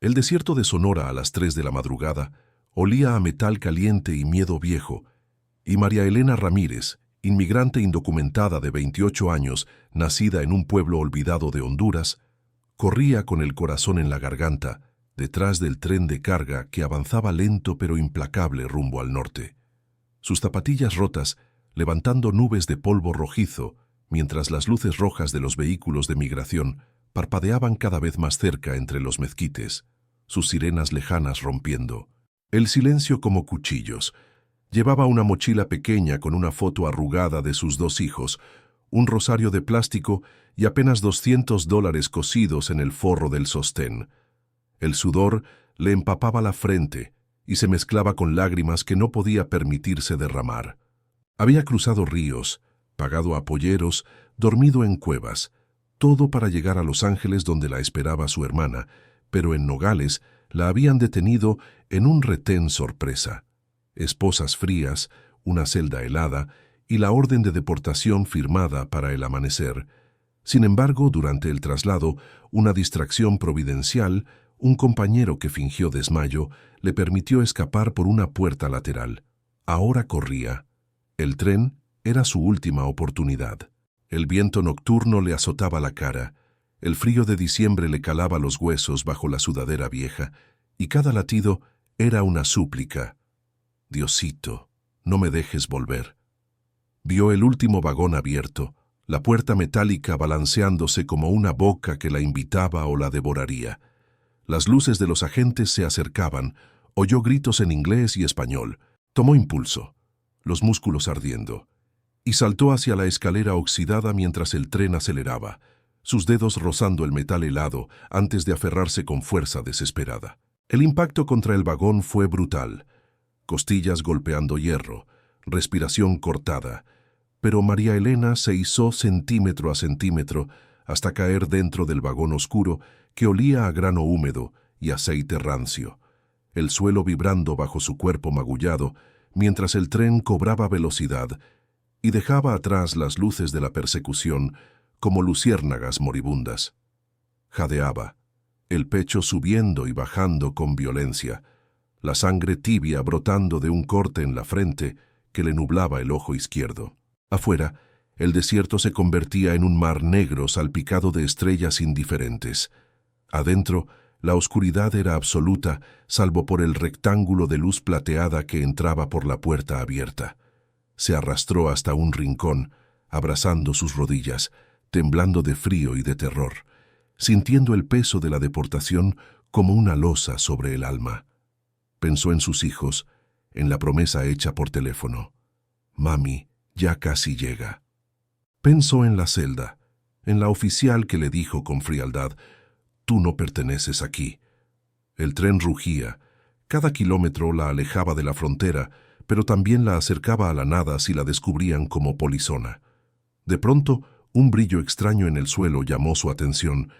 El desierto de Sonora a las 3 de la madrugada olía a metal caliente y miedo viejo, y María Elena Ramírez, inmigrante indocumentada de 28 años, nacida en un pueblo olvidado de Honduras, corría con el corazón en la garganta, detrás del tren de carga que avanzaba lento pero implacable rumbo al norte. Sus zapatillas rotas, levantando nubes de polvo rojizo, mientras las luces rojas de los vehículos de migración parpadeaban cada vez más cerca entre los mezquites, sus sirenas lejanas rompiendo. El silencio como cuchillos. Llevaba una mochila pequeña con una foto arrugada de sus 2 hijos, un rosario de plástico y apenas $200 cosidos en el forro del sostén. El sudor le empapaba la frente y se mezclaba con lágrimas que no podía permitirse derramar. Había cruzado ríos, pagado a polleros, dormido en cuevas, todo para llegar a Los Ángeles donde la esperaba su hermana, pero en Nogales la habían detenido en un retén sorpresa. Esposas frías, una celda helada y la orden de deportación firmada para el amanecer. Sin embargo, durante el traslado, una distracción providencial, un compañero que fingió desmayo, le permitió escapar por una puerta lateral. Ahora corría. El tren era su última oportunidad. El viento nocturno le azotaba la cara, el frío de diciembre le calaba los huesos bajo la sudadera vieja, y cada latido era una súplica. Diosito, no me dejes volver. Vio el último vagón abierto, la puerta metálica balanceándose como una boca que la invitaba o la devoraría. Las luces de los agentes se acercaban, oyó gritos en inglés y español, tomó impulso, los músculos ardiendo, y saltó hacia la escalera oxidada mientras el tren aceleraba, sus dedos rozando el metal helado antes de aferrarse con fuerza desesperada. El impacto contra el vagón fue brutal, costillas golpeando hierro, respiración cortada, pero María Elena se izó centímetro a centímetro hasta caer dentro del vagón oscuro que olía a grano húmedo y aceite rancio, el suelo vibrando bajo su cuerpo magullado mientras el tren cobraba velocidad y dejaba atrás las luces de la persecución como luciérnagas moribundas. Jadeaba, el pecho subiendo y bajando con violencia, la sangre tibia brotando de un corte en la frente que le nublaba el ojo izquierdo. Afuera, el desierto se convertía en un mar negro salpicado de estrellas indiferentes. Adentro, la oscuridad era absoluta, salvo por el rectángulo de luz plateada que entraba por la puerta abierta. Se arrastró hasta un rincón, abrazando sus rodillas, temblando de frío y de terror, sintiendo el peso de la deportación como una losa sobre el alma. Pensó en sus hijos, en la promesa hecha por teléfono. Mami, ya casi llega. Pensó en la celda, en la oficial que le dijo con frialdad, tú no perteneces aquí. El tren rugía, cada kilómetro la alejaba de la frontera, pero también la acercaba a la nada si la descubrían como polizona. De pronto, un brillo extraño en el suelo llamó su atención,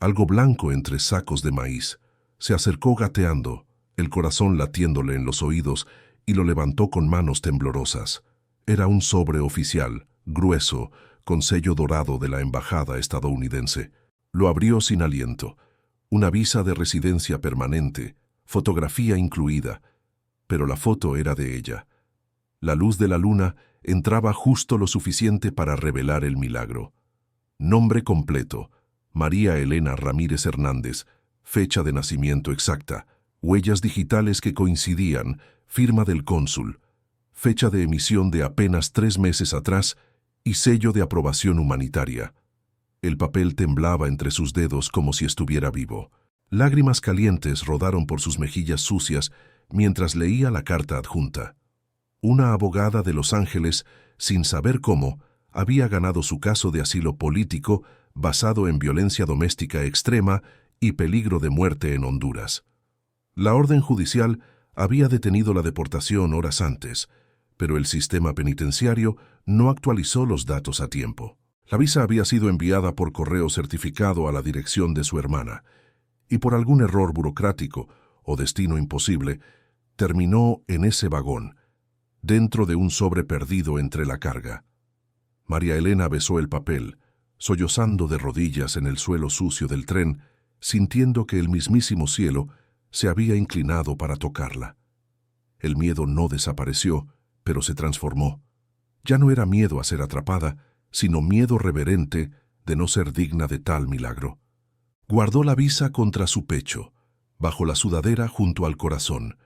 algo blanco entre sacos de maíz. Se acercó gateando, el corazón latiéndole en los oídos, y lo levantó con manos temblorosas. Era un sobre oficial, grueso, con sello dorado de la embajada estadounidense. Lo abrió sin aliento. Una visa de residencia permanente, fotografía incluida, pero la foto era de ella. La luz de la luna entraba justo lo suficiente para revelar el milagro. Nombre completo, María Elena Ramírez Hernández, fecha de nacimiento exacta, huellas digitales que coincidían, firma del cónsul, fecha de emisión de apenas 3 meses atrás y sello de aprobación humanitaria. El papel temblaba entre sus dedos como si estuviera vivo. Lágrimas calientes rodaron por sus mejillas sucias mientras leía la carta adjunta. Una abogada de Los Ángeles, sin saber cómo, había ganado su caso de asilo político basado en violencia doméstica extrema y peligro de muerte en Honduras. La orden judicial había detenido la deportación horas antes, pero el sistema penitenciario no actualizó los datos a tiempo. La visa había sido enviada por correo certificado a la dirección de su hermana, y por algún error burocrático o destino imposible, terminó en ese vagón, dentro de un sobre perdido entre la carga. María Elena besó el papel, sollozando de rodillas en el suelo sucio del tren, sintiendo que el mismísimo cielo se había inclinado para tocarla. El miedo no desapareció, pero se transformó. Ya no era miedo a ser atrapada, sino miedo reverente de no ser digna de tal milagro. Guardó la visa contra su pecho, bajo la sudadera junto al corazón.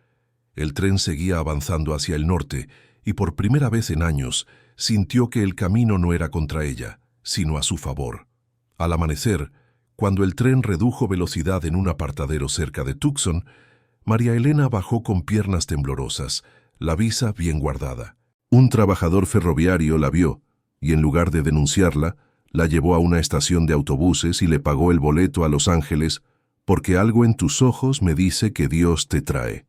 El tren seguía avanzando hacia el norte y por primera vez en años sintió que el camino no era contra ella, sino a su favor. Al amanecer, cuando el tren redujo velocidad en un apartadero cerca de Tucson, María Elena bajó con piernas temblorosas, la visa bien guardada. Un trabajador ferroviario la vio y, en lugar de denunciarla, la llevó a una estación de autobuses y le pagó el boleto a Los Ángeles porque algo en tus ojos me dice que Dios te trae.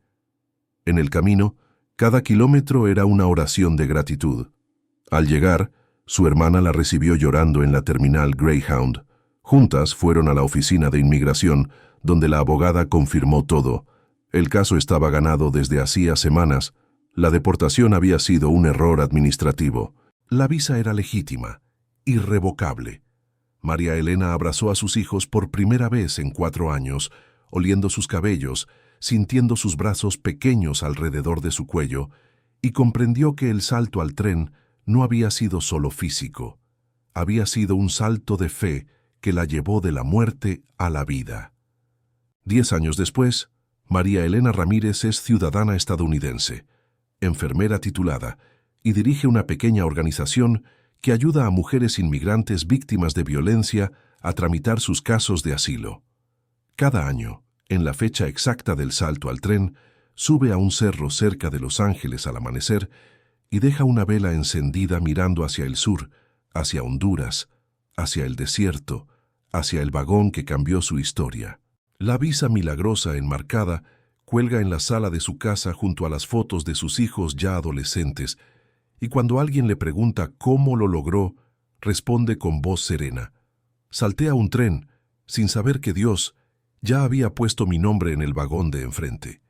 En el camino, cada kilómetro era una oración de gratitud. Al llegar, su hermana la recibió llorando en la terminal Greyhound. Juntas fueron a la oficina de inmigración, donde la abogada confirmó todo. El caso estaba ganado desde hacía semanas. La deportación había sido un error administrativo. La visa era legítima, irrevocable. María Elena abrazó a sus hijos por primera vez en 4 años, oliendo sus cabellos, sintiendo sus brazos pequeños alrededor de su cuello, y comprendió que el salto al tren no había sido solo físico. Había sido un salto de fe que la llevó de la muerte a la vida. 10 años después, María Elena Ramírez es ciudadana estadounidense, enfermera titulada, y dirige una pequeña organización que ayuda a mujeres inmigrantes víctimas de violencia a tramitar sus casos de asilo. Cada año, en la fecha exacta del salto al tren, sube a un cerro cerca de Los Ángeles al amanecer y deja una vela encendida mirando hacia el sur, hacia Honduras, hacia el desierto, hacia el vagón que cambió su historia. La visa milagrosa enmarcada cuelga en la sala de su casa junto a las fotos de sus hijos ya adolescentes, y cuando alguien le pregunta cómo lo logró, responde con voz serena: salté a un tren sin saber que Dios ya había puesto mi nombre en el vagón de enfrente.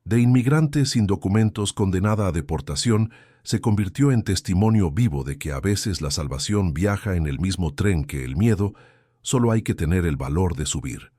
De inmigrante sin documentos condenada a deportación, se convirtió en testimonio vivo de que a veces la salvación viaja en el mismo tren que el miedo, solo hay que tener el valor de subir.